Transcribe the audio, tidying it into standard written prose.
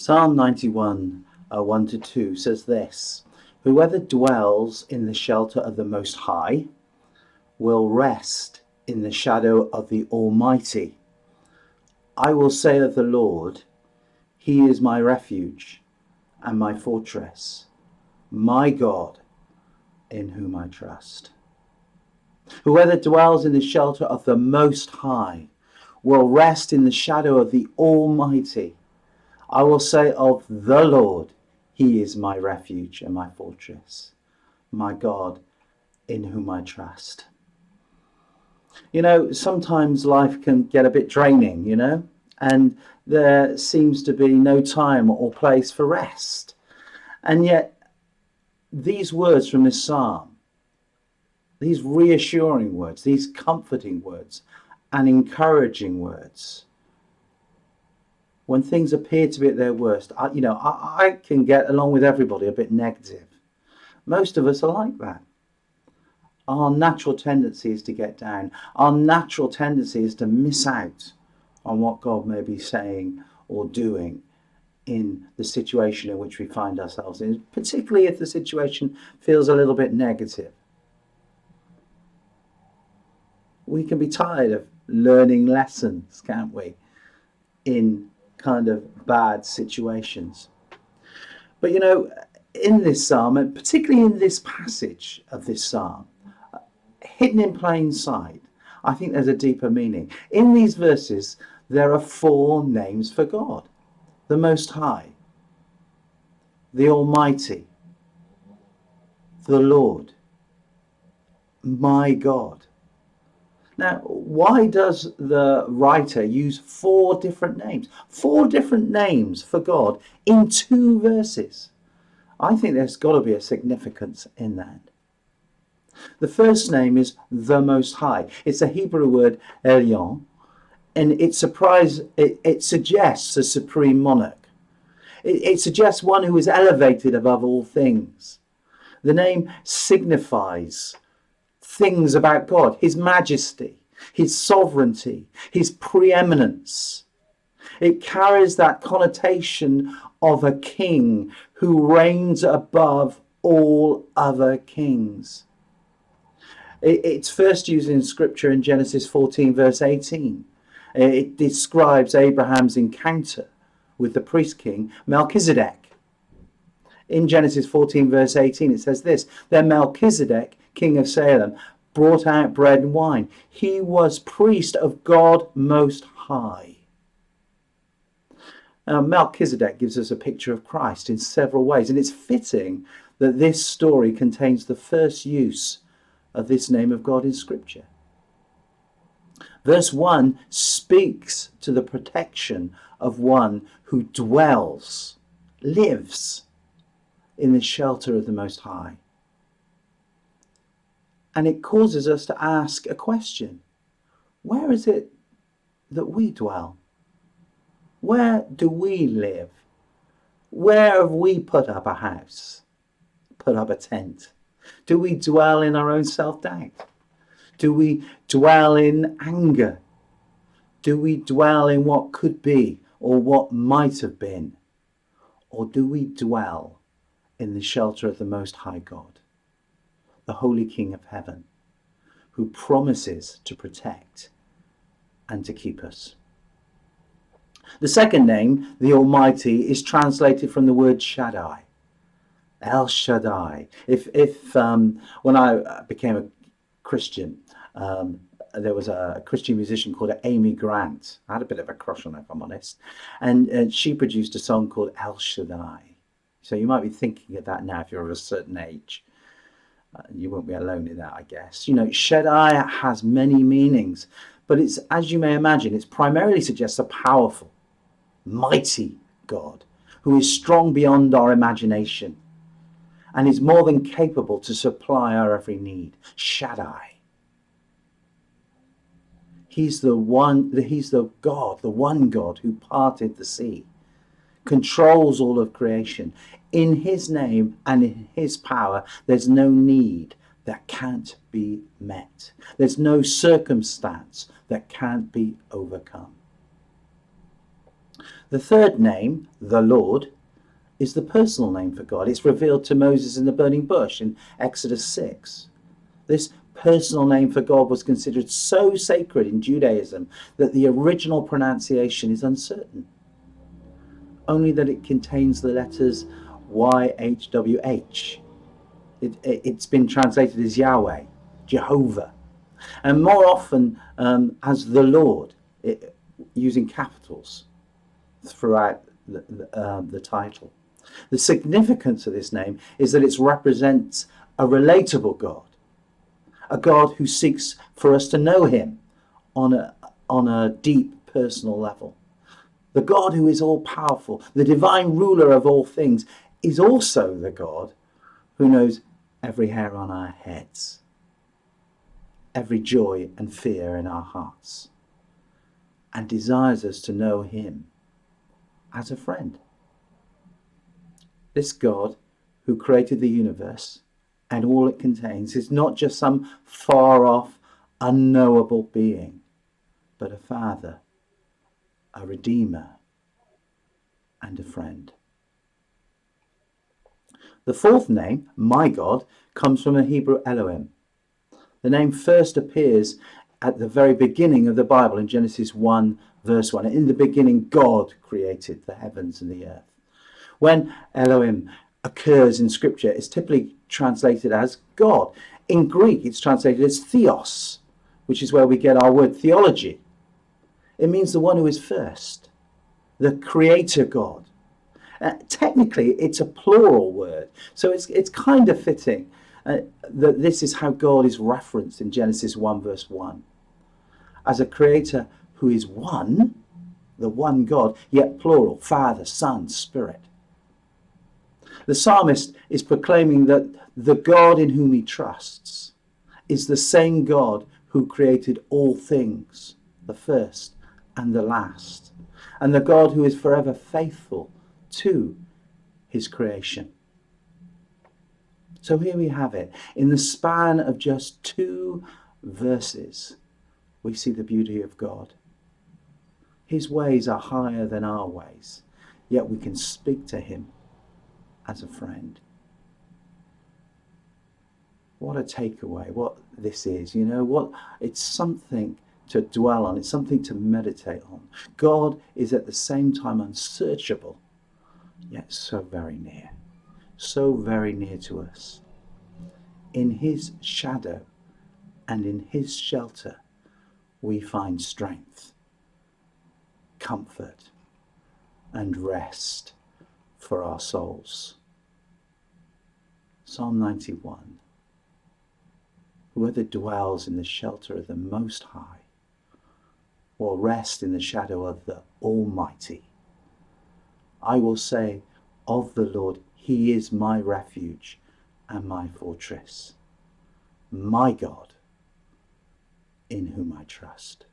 Psalm 91, 1 to 2 says this: Whoever dwells in the shelter of the Most High will rest in the shadow of the Almighty. I will say of the Lord, He is my refuge and my fortress, my God, in whom I trust. Whoever dwells in the shelter of the Most High will rest in the shadow of the Almighty. I will say of the Lord, He is my refuge and my fortress, my God, in whom I trust. You know, sometimes life can get a bit draining, and there seems to be no time or place for rest. And yet, these words from this psalm, these reassuring words, these comforting words and encouraging words, when things appear to be at their worst, I can get along with everybody a bit negative. Most of us are like that. Our natural tendency is to get down. Our natural tendency is to miss out on what God may be saying or doing in the situation in which we find ourselves in, particularly if the situation feels a little bit negative. We can be tired of learning lessons, can't we, in kind of bad situations. But in this psalm, and particularly in this passage of this psalm, hidden in plain sight, I think there's a deeper meaning. In these verses, there are 4 names for God: the Most High, the Almighty, the Lord, my God. Now, why does the writer use 4 different names? 4 different names for God in 2 verses. I think there's got to be a significance in that. The first name is the Most High. It's a Hebrew word, Elyon, and it suggests a supreme monarch. It suggests one who is elevated above all things. The name signifies things about God: His majesty, His sovereignty, His preeminence. It carries that connotation of a king who reigns above all other kings. It's first used in Scripture in Genesis 14, verse 18. It describes Abraham's encounter with the priest king Melchizedek. In Genesis 14, verse 18, it says this: Then Melchizedek, king of Salem, brought out bread and wine. He was priest of God Most High. Melchizedek gives us a picture of Christ in several ways, and it's fitting that this story contains the first use of this name of God in Scripture. Verse 1 speaks to the protection of one who dwells, lives in the shelter of the Most High. And it causes us to ask a question: where is it that we dwell? Where do we live? Where have we put up a house, put up a tent? Do we dwell in our own self-doubt? Do we dwell in anger? Do we dwell in what could be or what might have been? Or do we dwell in the shelter of the Most High God, the Holy King of Heaven, who promises to protect and to keep us? The second name, the Almighty, is translated from the word Shaddai, El Shaddai. When I became a Christian, there was a Christian musician called Amy Grant. I had a bit of a crush on her, if I'm honest, and she produced a song called El Shaddai. So you might be thinking of that now if you're of a certain age. You won't be alone in that, I guess. Shaddai has many meanings, but it's, as you may imagine, it primarily suggests a powerful, mighty God who is strong beyond our imagination and is more than capable to supply our every need. Shaddai. He's the one God who parted the sea, controls all of creation. In his name and in his power, there's no need that can't be met. There's no circumstance that can't be overcome. The third name, the Lord, is the personal name for God. It's revealed to Moses in the burning bush in Exodus 6. This personal name for God was considered so sacred in Judaism that the original pronunciation is uncertain, only that it contains the letters YHWH. It's been translated as Yahweh, Jehovah, and more often as the Lord, using capitals throughout the title. The significance of this name is that it represents a relatable God, a God who seeks for us to know him on a deep personal level. The God who is all-powerful, the divine ruler of all things, is also the God who knows every hair on our heads, every joy and fear in our hearts, and desires us to know him as a friend. This God who created the universe and all it contains is not just some far-off, unknowable being, but a father, a redeemer, and a friend. The fourth name, my God, comes from the Hebrew Elohim. The name first appears at the very beginning of the Bible in Genesis 1, verse 1. In the beginning, God created the heavens and the earth. When Elohim occurs in Scripture, it's typically translated as God. In Greek, it's translated as theos, which is where we get our word theology. It means the one who is first, the creator God. Technically, it's a plural word, so it's kind of fitting that this is how God is referenced in Genesis 1, verse 1. As a creator who is one, the one God, yet plural, Father, Son, Spirit. The psalmist is proclaiming that the God in whom he trusts is the same God who created all things, the first and the last, and the God who is forever faithful to his creation. So here we have it. In the span of just 2 verses, we see the beauty of God. His ways are higher than our ways, yet we can speak to him as a friend. What a takeaway, what this is, it's something to dwell on, it's something to meditate on. God is at the same time unsearchable, yet so very near to us. In his shadow and in his shelter, we find strength, comfort, and rest for our souls. Psalm 91. Whoever dwells in the shelter of the Most High will rest in the shadow of the Almighty. I will say of the Lord, he is my refuge and my fortress, my God, in whom I trust.